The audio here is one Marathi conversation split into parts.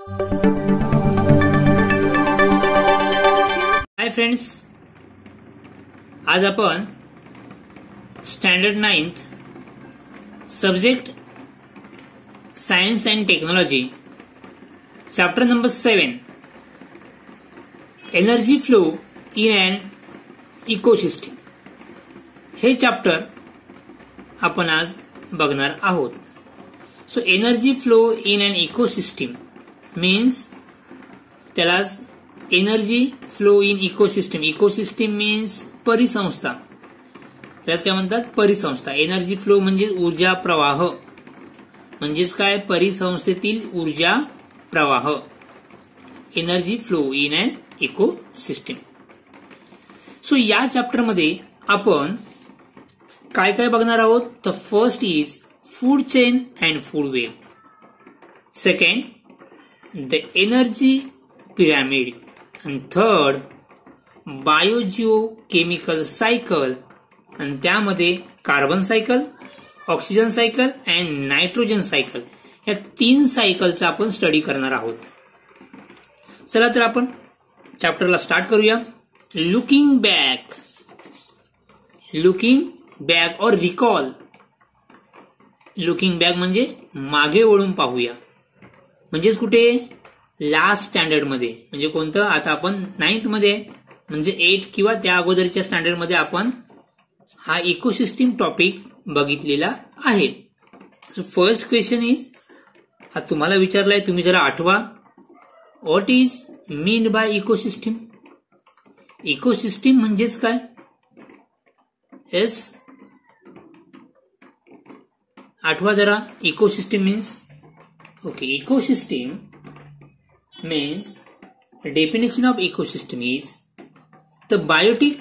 हाय फ्रेंड्स, आज आपण standard 9th subject science and technology chapter number 7 energy flow in an ecosystem हे चॅप्टर आपण आज बघणार आहोत. So energy flow in an ecosystem means त्याला energy flow in ecosystem. Ecosystem means परिसंस्था. त्याच काय म्हणतात? परिसंस्था. एनर्जी फ्लो म्हणजे ऊर्जा प्रवाह, म्हणजेच काय? परिसंस्थेतील ऊर्जा प्रवाह. Energy flow in an ecosystem. So या चॅप्टर मध्ये आपण काय काय बघणार आहोत? The first is food chain and food web. Second the energy pyramid. आणि थर्ड बायोजिओकेमिकल सायकल, आणि त्यामध्ये carbon cycle, oxygen cycle and nitrogen cycle या 3 सायकलचा आपण स्टडी करणार आहोत. चला तर आपण चॅप्टरला स्टार्ट करूया. Looking back. लुकिंग बॅक और रिकॉल. लुकिंग बॅक म्हणजे मागे वळून पाहूया. म्हणजेच कुठे? लास्ट स्टँडर्ड मध्ये. म्हणजे कोणतं? आता आपण 9th मध्ये, म्हणजे 8 किंवा त्या अगोदरच्या स्टँडर्ड मध्ये आपण हा इकोसिस्टीम टॉपिक बघितलेला आहे. सो फर्स्ट क्वेश्चन इज, हा तुम्हाला विचारलाय, तुम्ही जरा आठवा. What is mean by ecosystem? Ecosystem म्हणजेच काय? येस, आठवा जरा. Ecosystem means, okay, ecosystem means the definition of ecosystem is the biotic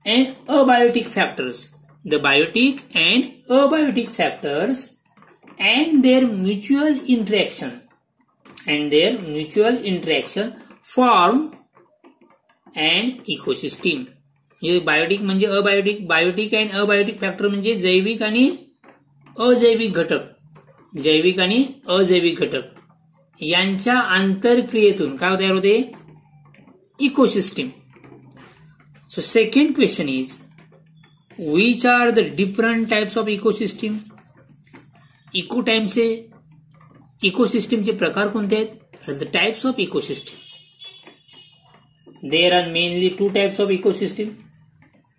and abiotic factors. The biotic and abiotic factors and their mutual interaction form an ecosystem. हे बायोटिक म्हणजे abiotic. Biotic and abiotic factor म्हणजे जैविक आणि अजैविक घटक. जैविक आणि अजैविक घटक यांच्या आंतरक्रियेतून काय तयार होते? Ecosystem. So second question is, which are the different types of ecosystem? इकोसिस्टीमचे प्रकार कोणते आहेत? The types of ecosystem. There are mainly 2 types of ecosystem.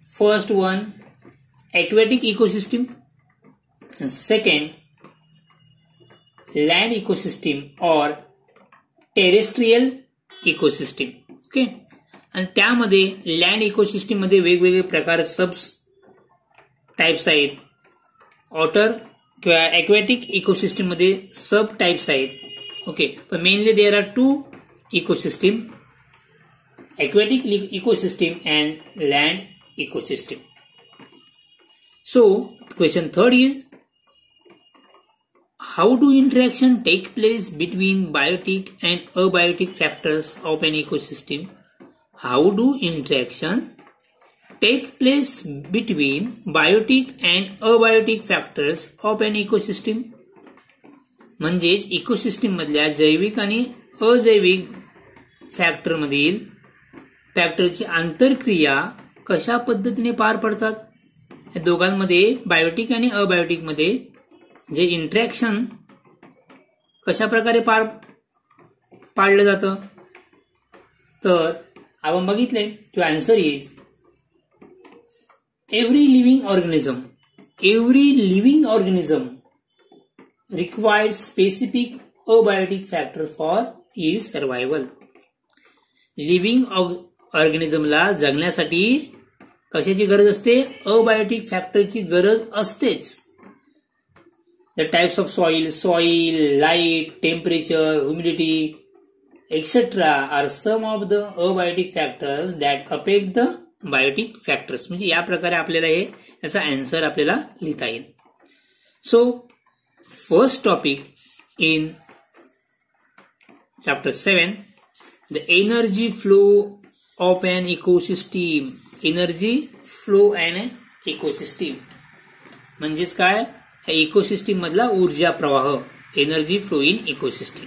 First one, aquatic ecosystem. Second, land ecosystem or terrestrial ecosystem. Okay. आणि त्यामध्ये लँड इकोसिस्टीम मध्ये वेगवेगळे प्रकार, सब टाइप्स आहेत. वॉटर किंवा एक्वेटिक इकोसिस्टीम मध्ये सब टाइप्स आहेत. ओके. पण mainly there are 2 ecosystem, aquatic ecosystem and land ecosystem. So question third is, how do interaction take place between biotic and abiotic factors of an ecosystem? How do interaction take place between biotic and abiotic factors of an ecosystem? म्हणजेच इकोसिस्टीम मधल्या जैविक आणि अजैविक फॅक्टरची आंतरक्रिया कशा पद्धतीने पार पडतात? या दोघांमध्ये, बायोटिक आणि अबायोटिक मध्ये जे इंटरॅक्शन कशा प्रकारे पाडलं जातं? तर आपण बघितले की answer is, every living organism required specific abiotic factor for its survival. Living ऑर्गॅनिझमला जगण्यासाठी कशाची गरज असते? अबायोटिक फॅक्टरची गरज असतेच. The types of soil, light, temperature, humidity, etc. are some of the abiotic factors that affect the biotic factors. म्हणजे या प्रकारे आपल्याला याचा आन्सर आपल्याला लिहिता येईल. So first topic in chapter 7, the energy flow of an ecosystem. Energy flow in ecosystem म्हणजेच काय? इकोसिस्टीम मधला ऊर्जा प्रवाह. Energy flow in ecosystem.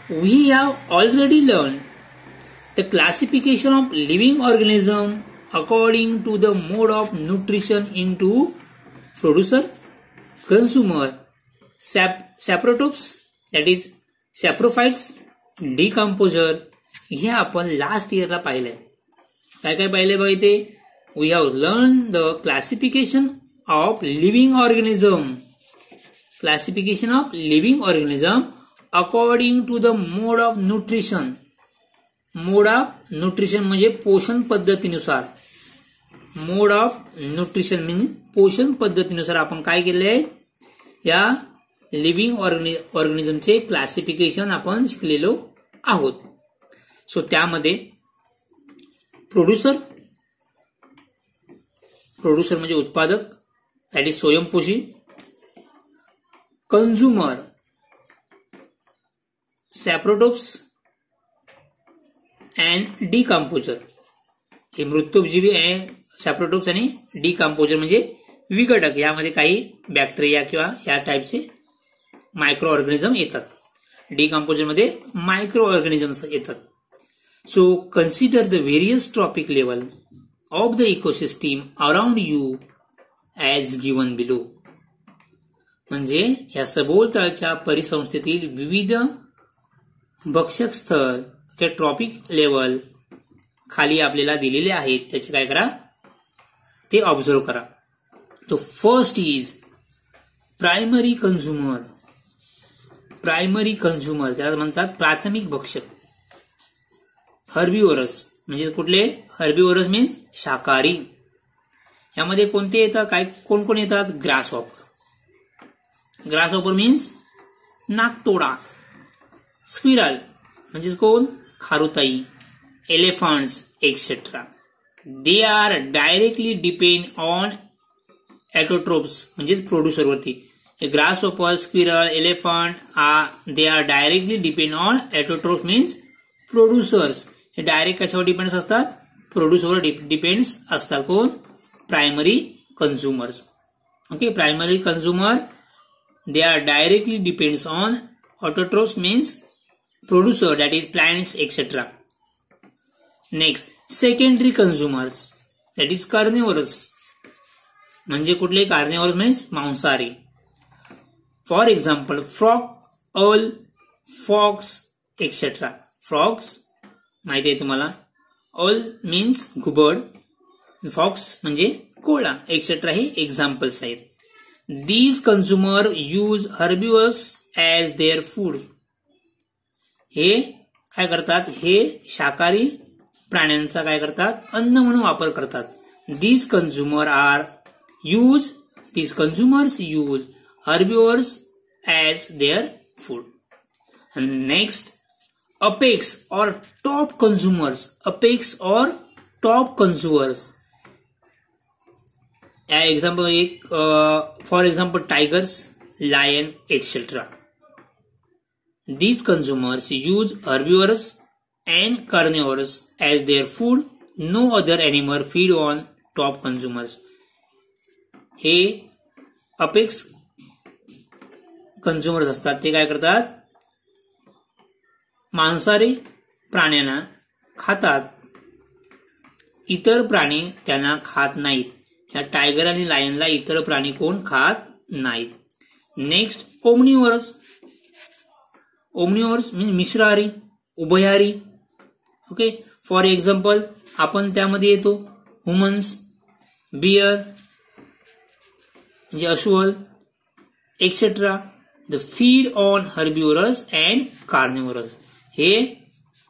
we have already learned the classification of living organism according to the mode of nutrition into producer, consumer, saprotopes, that is saprophytes, decomposer. हे आपण लास्ट इयरला पाहिलंय. काय काय पाहिलंय बघा इथे. We have learn the classification of living organism. Classification of living organism according to the mode of nutrition. Mode of nutrition म्हणजे पोषण पद्धतीनुसार. मोड ऑफ न्यूट्रिशन म्हणजे पोषण पद्धतीनुसार आपण काय केलंय, या लिव्हिंग ऑर्गॅनिझमचे क्लासिफिकेशन आपण शिकलेलो आहोत. सो त्यामध्ये प्रोड्युसर म्हणजे उत्पादक, दॅट इज स्वयंपोषी. Consumer, saprotrophs and decomposer. हे मृत्यूपजीवी आहे सॅप्रोटोप्स आणि डिकम्पोजर म्हणजे विघटक. यामध्ये काही बॅक्टेरिया किंवा या टाईपचे मायक्रो ऑर्गॅनिझम येतात. डिकम्पोजर मध्ये मायक्रो ऑर्गॅनिझम्स येतात. So consider the various trophic level of the ecosystem around you as given below. म्हणजे या सभोवतालच्या परिसंस्थेतील विविध भक्षक स्थळ किंवा ट्रॉपिक लेवल खाली आपल्याला दिलेले आहेत. त्याचे काय करा, ते ऑब्झर्व करा. तो first is primary consumer. Primary consumer त्याला म्हणतात प्राथमिक भक्षक. हर्बिवोरस म्हणजे कुठले, हर्बिवोरस मीन्स शाकाहारी. यामध्ये कोणते येतात, काय कोण कोण येतात, ग्रासहॉपर. ग्रासहॉपर मीन्स नाकतोडा. स्क्विरल म्हणजे कोण, खारुताई. Elephants etcetera. They are directly depend on autotrophs म्हणजे प्रोड्युसरवरती. Grasshopper, squirrel, elephant they are directly depend on autotrophs means producers. हे डायरेक्ट कशावर डिपेंड्स असतात, प्रोड्युसरवर डिपेंड्स असतात. कोण, primary consumers. Okay, primary consumer they are directly depends on autotrophs means producer, that is plants etcetera. Next secondary consumers, that is carnivores म्हणजे कुठले, कार्निवोरस मीन्स मांसाहारी. For example frog, owl, fox etcetera. Frogs माहिती आहे तुम्हाला. ऑल मीन्स घुबड, फॉक्स म्हणजे कोळा एक्सेट्रा हे एक्झाम्पल्स आहेत. These consumer use herbivores as their food. हे काय करतात, हे शाकाहारी प्राण्यांचा काय करतात, अन्न म्हणून वापर करतात. These consumers use herbivores as their food. Next apex or top consumers. Apex or top consumers या एक्झाम्पल एक for example tigers, lion etcetera. These consumers use herbivores and carnivores as their food. No other animal feed on top consumers. हे अपेक्स कंझ्युमर्स असतात, ते काय करतात, मांसाहारी प्राण्यांना खातात, इतर प्राणी त्यांना खात नाहीत. या टायगर आणि लायनला इतर प्राणी कोण खात नाहीत. Next omnivores. ओमनिवोरस मीन्स मिश्राहारी, उभयहारी. ओके, फॉर एक्झाम्पल आपण त्यामध्ये येतो ह्युमन्स, बियर म्हणजे अस्वल etcetera. The feed on herbivores and carnivores. हे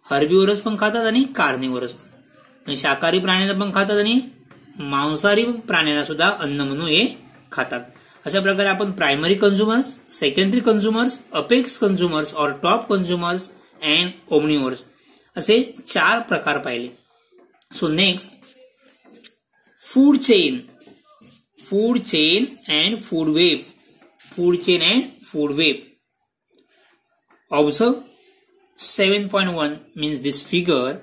हर्बिवोरस पण खातात आणि कार्निवोरस पण. शाकाहारी प्राण्यांना पण खातात आणि मांसाहारी प्राण्यांना सुद्धा अन्न म्हणून हे खातात. अशा प्रकारे आपण primary consumers, secondary consumers, apex consumers और टॉप कंझ्युमर्स अँड ओमनिवोरस असे 4 प्रकार पाहिले. So next food chain. Food chain and food web. Food chain and food web. Observe 7.1 means this figure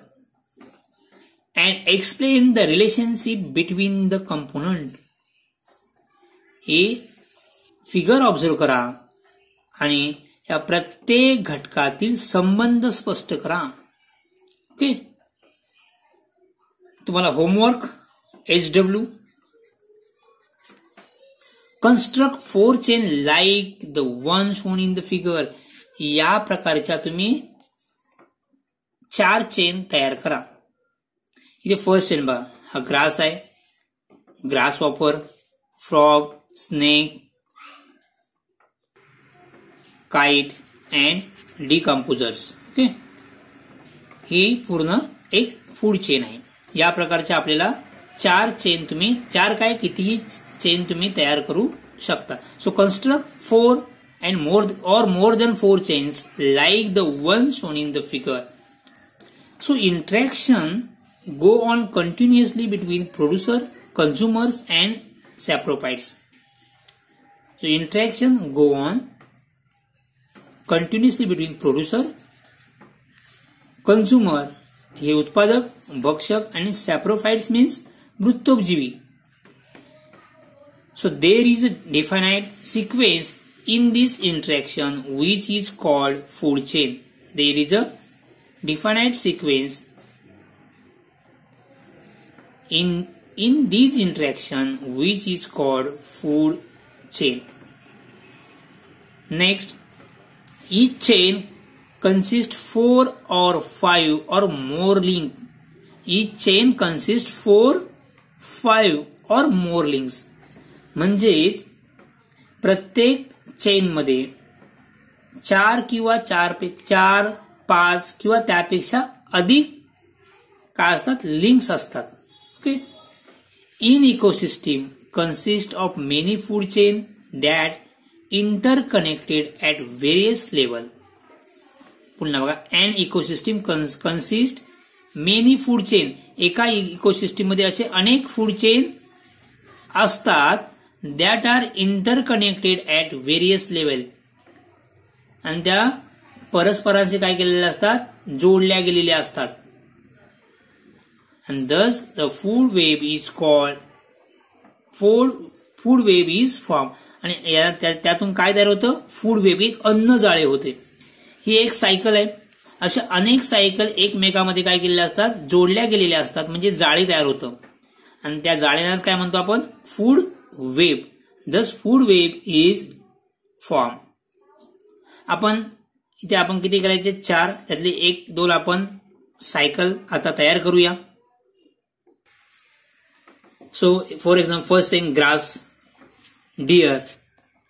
and explain the relationship between the component. हे फिगर ऑब्झर्व करा आणि या प्रत्येक घटकातील संबंध स्पष्ट करा. ओके, तुम्हाला homework HW. Construct 4 chain like the one shown in the figure. या प्रकारच्या तुम्ही 4 चेन तयार करा. इथे फर्स्ट चेन बघा, हा ग्रास आहे, grasshopper, frog, snake, kite and decomposers. Okay, ही पूर्ण एक फूड चेन आहे. या प्रकारच्या आपल्याला 4 चेन तुम्ही 4 काय कितीही चेन तुम्ही तयार करू शकता. So construct 4 and more than 4 chains like the one shown in the figure. So interaction go on continuously between producer, consumers and saprophytes. So interaction go on continuously between producer, consumer हे उत्पादक, भक्षक आणि saprophytes means मृत्योपजीवी. So there is a definite sequence in this interaction which is called food chain. There is a definite sequence in this interaction which is called food chain. Next, each chain consists 4 or 5 or more links. Each chain consists 4, 5 or more links. म्हणजेच प्रत्येक चेन मध्ये 4 किंवा 4, 5 किंवा त्यापेक्षा अधिक काय असतात, लिंक्स असतात. Okay, in ecosystem consist of many food chain that interconnected at various level. पुन्हा बघा, an ecosystem consist many food chain. एका इकोसिस्टम मध्ये असे अनेक फूड चेन असतात that are interconnected at various level. आणि त्या परस्परांशी काय केलेल्या असतात, जोडल्या गेलेल्या असतात. and thus the food web is called food web is formed. आणि त्यातून काय तयार होतं, फूड वेब, एक अन्न जाळे होते. ही एक सायकल आहे. अशा अनेक सायकल एकमेकांमध्ये काय केलेल्या असतात, जोडल्या गेलेल्या असतात, म्हणजे जाळे तयार होतं. आणि त्या जाळ्यांनाच काय म्हणतो आपण, food web. Thus food web is formed. आपण इथे आपण किती करायचे, 4, त्यातले 1, 2 आपण सायकल आता तयार करूया. So for example first thing grass, deer,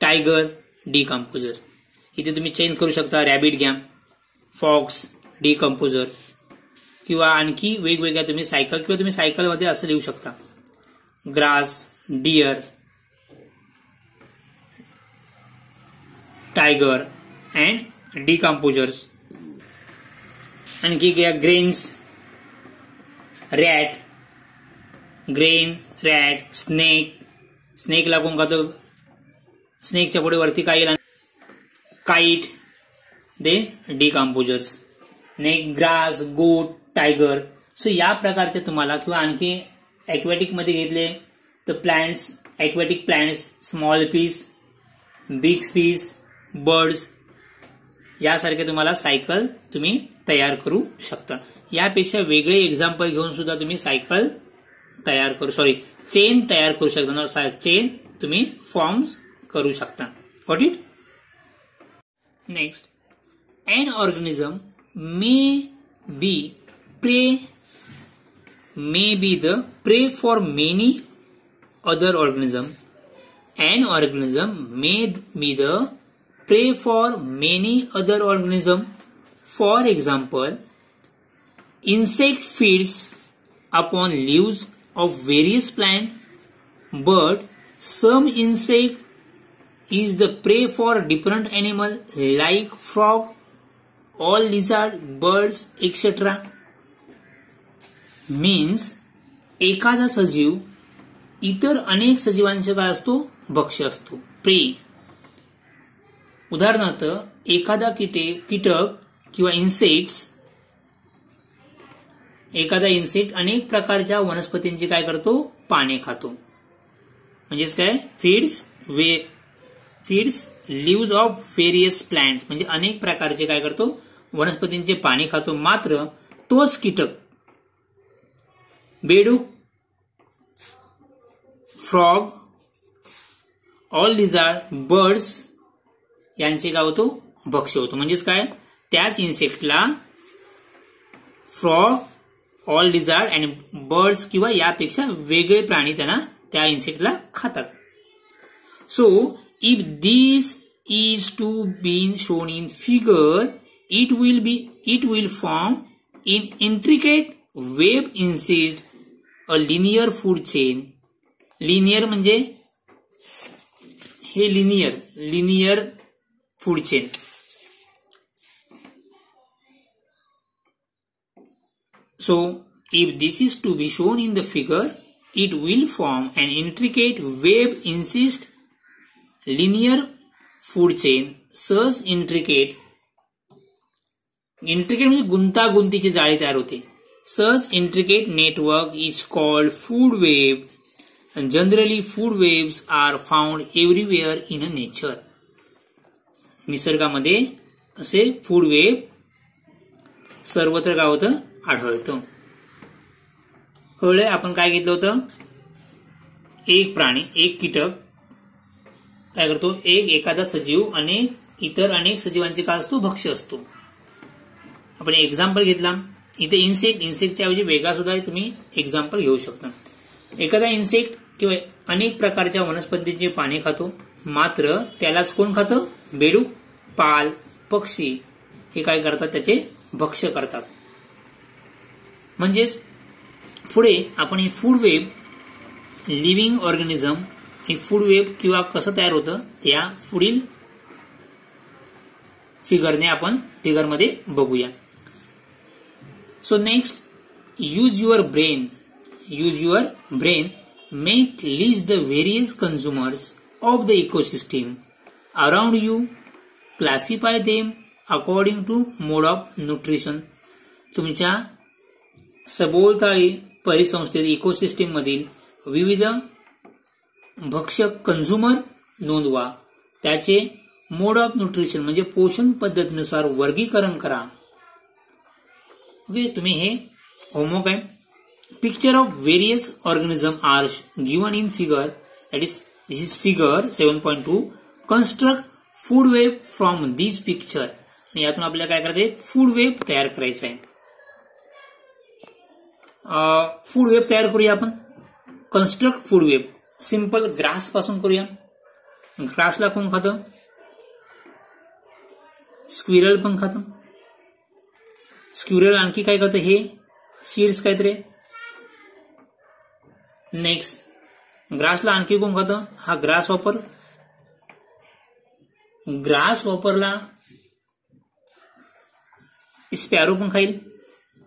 tiger, decomposer. इथे तुम्ही चेंज करू शकता, रॅबिट घ्या, फॉक्स, डिकम्पोजर किंवा आणखी वेगवेगळ्या तुम्ही सायकल, किंवा तुम्ही सायकलमध्ये असं लिहू शकता, grass, deer, tiger and decomposers. आणखी घ्या grains, rat, grain, rat, snake. स्नेकला कोण खातो, स्नेकच्या पुढे वरती काय येईल, kite, the decomposers. Next grass, goat, tiger. So या प्रकारचे तुम्हाला, किंवा आणखी एक्वॅटिक मध्ये घेतले तर plants, aquatic plants, small fish, big fish, birds, यासारखे तुम्हाला सायकल तुम्ही तयार करू शकता. यापेक्षा वेगळे एक्झाम्पल घेऊन सुद्धा तुम्ही सायकल तयार चेन तयार करू शकता. चेन तुम्ही फॉर्म्स करू शकता. Got it? Next, an organism may be the prey for many other organism. An organism may be the prey for many other organisms. For example, insect feeds upon leaves of various plants, but some insect is the prey for different animals like frog, all lizard, birds, etc. Means एखादा सजीव इतर अनेक सजीवांचे काय असतो, भक्ष्य असतो, प्रे. उदाहरणार्थ एखादा कीटक किंवा एखादा इन्सेक्ट अनेक प्रकारच्या वनस्पतींची काय करतो, पाने खातो. म्हणजेच काय, feeds feeds leaves of various plants, म्हणजे अनेक प्रकारचे काय करतो, वनस्पतींचे पाणी खातो. मात्र तोच कीटक बेडूक, फ्रॉग, ऑल लिझार्ड, बर्ड्स यांचे काय होतो, भक्ष्य होतो. म्हणजेच काय, त्याच इन्सेक्टला फ्रॉग, ऑल लिझार्ड आणि बर्ड्स किंवा यापेक्षा वेगळे प्राणी त्यांना त्या इन्सेक्टला खातात. So if this is to been shown in figure, it will form in intricate web inside a linear food chain. Linear म्हणजे हे linear food chain. So if this is to be shown in the figure, it will form an intricate web inside linear food chain. Such intricate म्हणजे गुंतागुंतीची जाळी तयार होते. Such intricate network is called food web, and generally food webs are found everywhere in nature. निसर्गामध्ये असे फूड वेब सर्वत्र काय होतं, आढळतं. कळलंय आपण काय घेतलं होतं, एक प्राणी, एक कीटक काय करतो, एखादा सजीव इतर अनेक सजीवांचे काय असतो, भक्ष्य असतो. आपण एक्झाम्पल घेतला इथे इन्सेक्टच्या ऐवजी वेगळा सुद्धा तुम्ही एक्झाम्पल घेऊ शकता. एखादा इन्सेक्ट किंवा अनेक प्रकारच्या वनस्पतींचे पाणी खातो, मात्र त्यालाच कोण खातं, बेडूक, पाल, पक्षी हे काय करतात, त्याचे भक्ष्य करतात. म्हणजेच पुढे आपण ही फूड वेब, लिव्हिंग ऑर्गॅनिझम, ही फूड वेब किंवा कसं तयार होतं त्या पुढील फिगरमध्ये बघूया. So next, use your brain, make list the various consumers of the ecosystem around you, classify them according to mode of nutrition. तुमच्या सभोवताली परिसंस्थेत इकोसिस्टीम मधील विविध भक्ष्य कंझ्युमर नोंदवा, त्याचे मोड ऑफ न्यूट्रिशन म्हणजे पोषण पद्धतीनुसार वर्गीकरण करा. ओके, तुम्ही हे होमवर्क आहे. Picture of various organism are given in figure, that is this is figure 7.2. Construct food web from this picture. आणि यातून आपल्याला काय करायचं आहे, फूड वेब तयार करायचं आहे. फूड वेब तयार करूया आपण. Construct food web simple grass पासून करूया. ग्रासला कोण खातं, स्क्विरल पण खातं. स्क्विरल आणखी काय करतं, हे सीड्स काहीतरी. नेक्स्ट ग्रासला आणखी कोण खातं, हा ग्रास हॉपर. ग्रास हॉपरला स्पॅरो पण खाईल,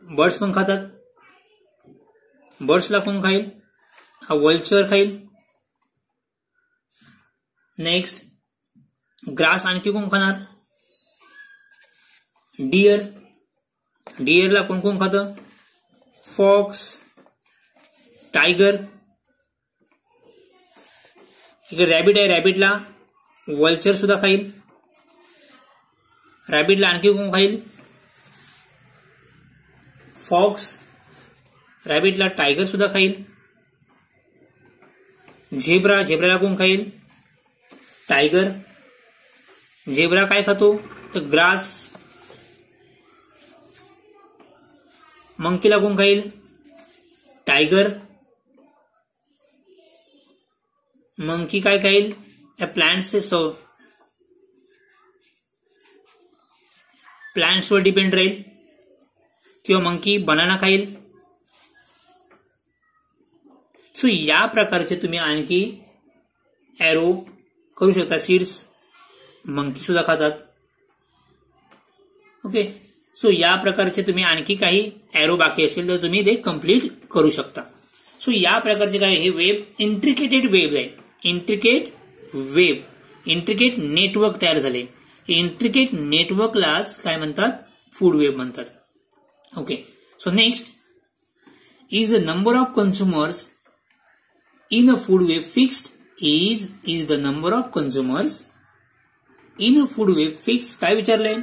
बर्ड्स पण खातात. बर्ड्सला कोण खाईल, हा वल्चर खाईल. नेक्स्ट ग्रास आणखी कोण खाणार, डिअर. डिअरला कोण कोण खातं, फॉक्स, टायगर. इकडे रॅबिट आहे, रॅबिटला वल्चर सुद्धा खाईल. रॅबिटला आणखी कोण खाईल, फॉक्स. रॅबिटला टायगर सुद्धा खाईल. झेब्राला कोण खाईल, टायगर. झेब्रा काय खातो, तर ग्रास. मंकीला कोण खाईल, टायगर. मंकी काय खाईल, या प्लांट्सवर डिपेंड राहील, किंवा मंकी बनाना खाईल. सो या प्रकारचे तुम्ही आणखी एरो करू शकता. सीड्स मंकी सुद्धा खातात. ओके, सो या प्रकारचे तुम्ही आणखी काही एरो बाकी असेल तर तुम्ही ते कम्प्लीट करू शकता. सो या प्रकारचे काय, हे वेब इंट्रिकेटेड वेब आहे. इंट्रिकेट नेटवर्क तयार झाले. हे इंट्रिकेट नेटवर्कलाच काय म्हणतात, फूड वेब म्हणतात. Okay, so next is the number of consumers in a food web fixed. Is the number of consumers in food web fix काय विचारलंय,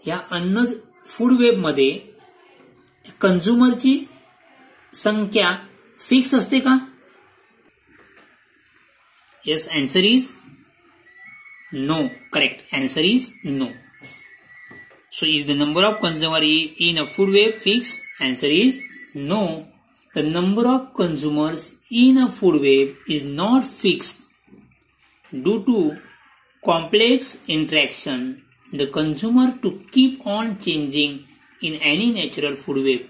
या अन्न फूड वेब मध्ये कंझ्युमरची संख्या फिक्स असते का? Yes, answer is no. Correct, answer is no. So is the number of consumer in a food web fixed? Answer is no. The number of consumers in a food web is not fixed. Due to complex interaction, the consumer to keep on changing in any natural food web.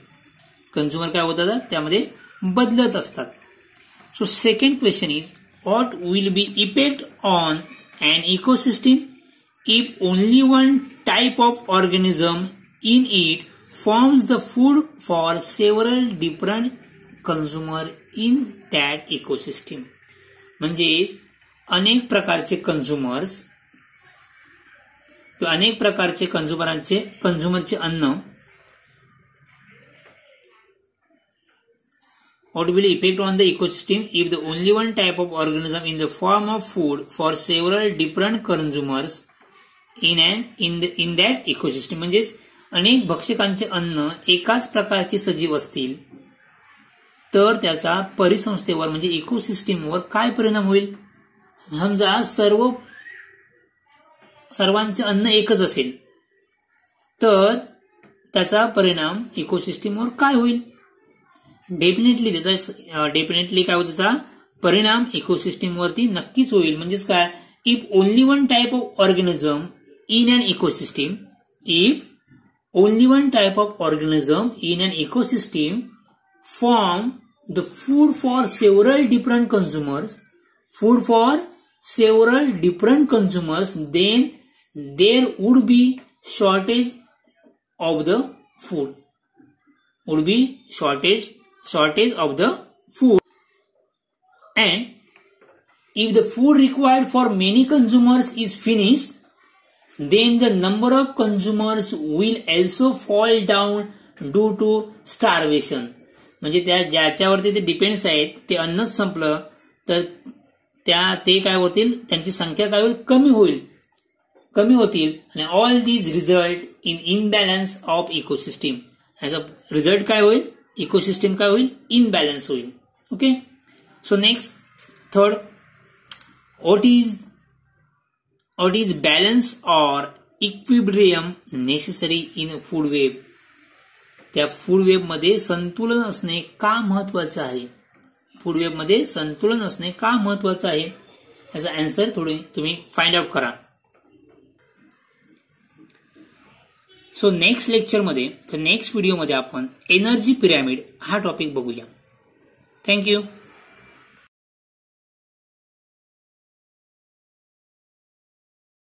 Consumer काय होतात, त्यामध्ये बदलत असतात. So second question is, what will be effect on an ecosystem if only one type of organism in it forms the food for several different consumer in that ecosystem? म्हणजे अनेक प्रकारचे कंझ्युमर्स किंवा अनेक प्रकारचे कंझ्युमरचे अन्न, what will effect on the ecosystem if the only one type of organism in the form of food for several different consumers in that ecosystem? म्हणजेच अनेक भक्षकांचे अन्न एकाच प्रकारचे सजीव असतील तर त्याचा परिसंस्थेवर म्हणजे इकोसिस्टीमवर काय परिणाम होईल? समजा सर्वांचे अन्न एकच असेल तर त्याचा परिणाम इकोसिस्टीमवर काय होईल? डेफिनेटली काय होईल, त्याचा परिणाम इकोसिस्टीमवरती नक्कीच होईल. म्हणजेच काय, if only one type of organism in an ecosystem, if only one type of organism in an ecosystem form the food for several different consumers, then there would be shortage of the food. And if the food required for many consumers is finished, then the number of consumers will also fall down due to starvation. म्हणजे ज्याच्यावरती ते डिपेंड्स आहेत ते अन्नच संपलं तर ते काय होतील, त्यांची संख्या काय होईल, कमी होतील. आणि all these result in imbalance of ecosystem. As a result काय होईल, इकोसिस्टीम काय होईल, इनबॅलन्स होईल. Okay. So next, third, what is balance or equilibrium necessary in a food web? त्या फूड वेब मध्ये संतुलन असणे का महत्वाचं आहे? फूड वेब मध्ये संतुलन असणे का महत्वाचं आहे, याचा आन्सर तुम्ही फाइंड आउट करा. सो नेक्स्ट लेक्चरमध्ये, नेक्स्ट व्हिडिओमध्ये आपण एनर्जी पिरॅमिड हा टॉपिक बघूया. थँक्यू.